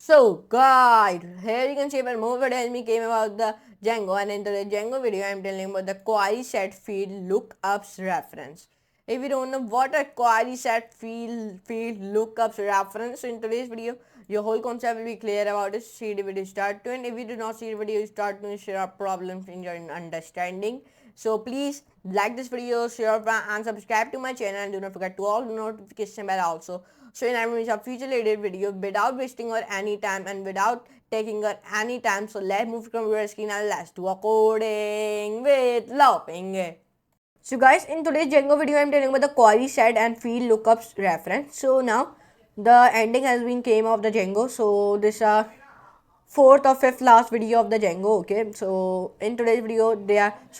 So guys, here you can see one more video me came about the Django, and in today's Django video I'm telling about the query set field lookups reference. If you don't know what a query set field lookups reference, so in today's video your whole concept will be clear about it. See the video start to, and if you do not see the video start to, share problems in your understanding. So please like this video, share and subscribe to my channel, and do not forget to all the notification bell also, so in I will future related video without wasting our any time and without taking our any time. So let's move from your screen and let's do a coding with Looping. So guys, in today's Django video I'm telling about the query set and field lookups reference. So now the ending has been came of the Django. So this fourth or fifth last video of the Django. Okay, so in today's video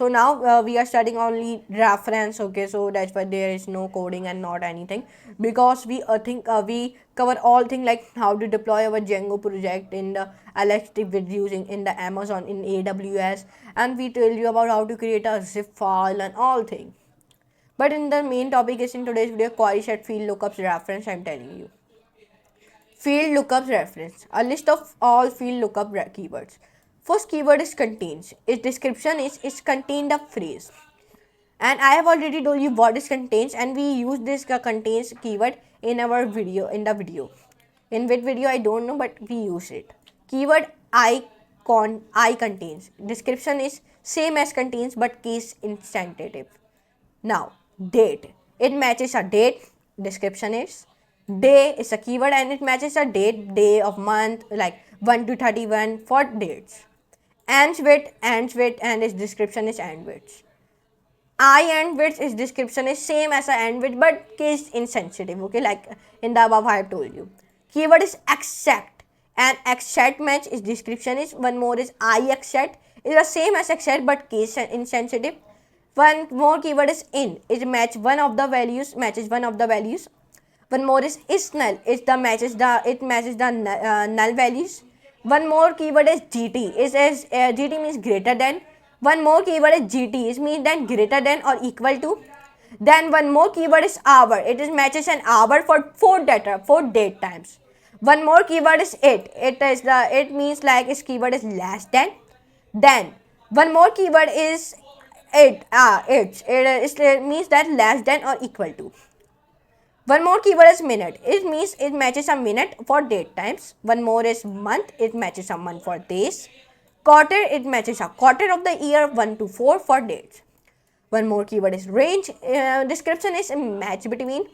now we are studying only reference. Okay, so that's why there is no coding and not anything, because we we cover all things like how to deploy our Django project in the elastic with using in the Amazon in AWS, and we tell you about how to create a zip file and all things. But in the main topic is in today's video query set field lookups reference. I'm telling you. Field lookup reference. A list of all field lookup keywords. First keyword is contains. Its description is it's contained a phrase. And I have already told you what is contains, and we use this contains keyword in our video, in the video. In which video I don't know, but we use it. Keyword I contains. Description is same as contains but case insensitive. Now date. It matches a date. Description is day is a keyword and it matches a date, day of month, like 1 to 31 for dates. Ends with, and its description is end with. End with its description is same as a end with but case insensitive. Okay, like in the above I have told you. Keyword is accept, and accept match its description is one more is I accept is the same as accept but case insensitive. One more keyword is in, it matches one of the values. One more is null. It matches the null values. One more keyword is GT. GT means greater than. One more keyword is GT. It means then greater than or equal to. Then one more keyword is hour. It is matches an hour for date times. One more keyword is it. It means like its keyword is less than. Then one more keyword is it. It means that less than or equal to. One more keyword is minute. It means it matches a minute for date times. One more is month. It matches a month for days. Quarter. It matches a quarter of the year 1 to 4 for dates. One more keyword is range. Description is a match between.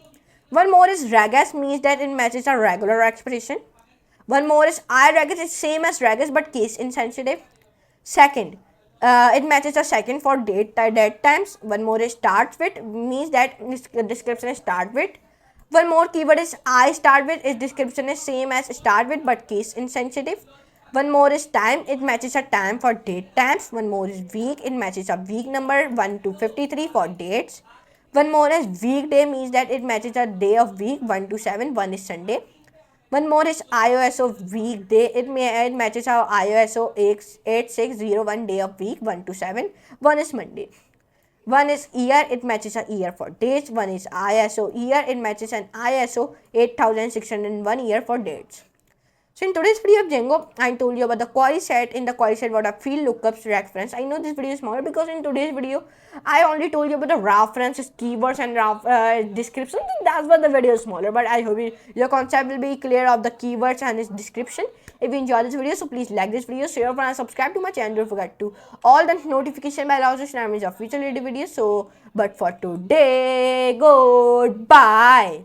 One more is regex, means that it matches a regular expression. One more is iregex. It's same as regex but case insensitive. Second. It matches a second for date times. One more is start with, means that description is start with. One more keyword is I start with, its description is same as start with but case insensitive. One more is time, it matches a time for date times. One more is week, it matches a week number 1 to 53 for dates. One more is weekday, means that it matches a day of week 1 to 7, 1 is Sunday. One more is ISO weekday, it matches our ISO 8601 day of week 1 to 7, 1 is Monday. One is year, it matches a year for dates. One is ISO year, it matches an ISO 8601 year for dates. So in today's video of Django, I told you about the query set. In the query set, what are field lookups reference. I know this video is smaller because in today's video, I only told you about the references, keywords and description. That's why the video is smaller. But I hope your concept will be clear of the keywords and its description. If you enjoyed this video, so please like this video, share and subscribe to my channel. Don't forget to all the notification bell also so I future related videos. So, but for today, goodbye.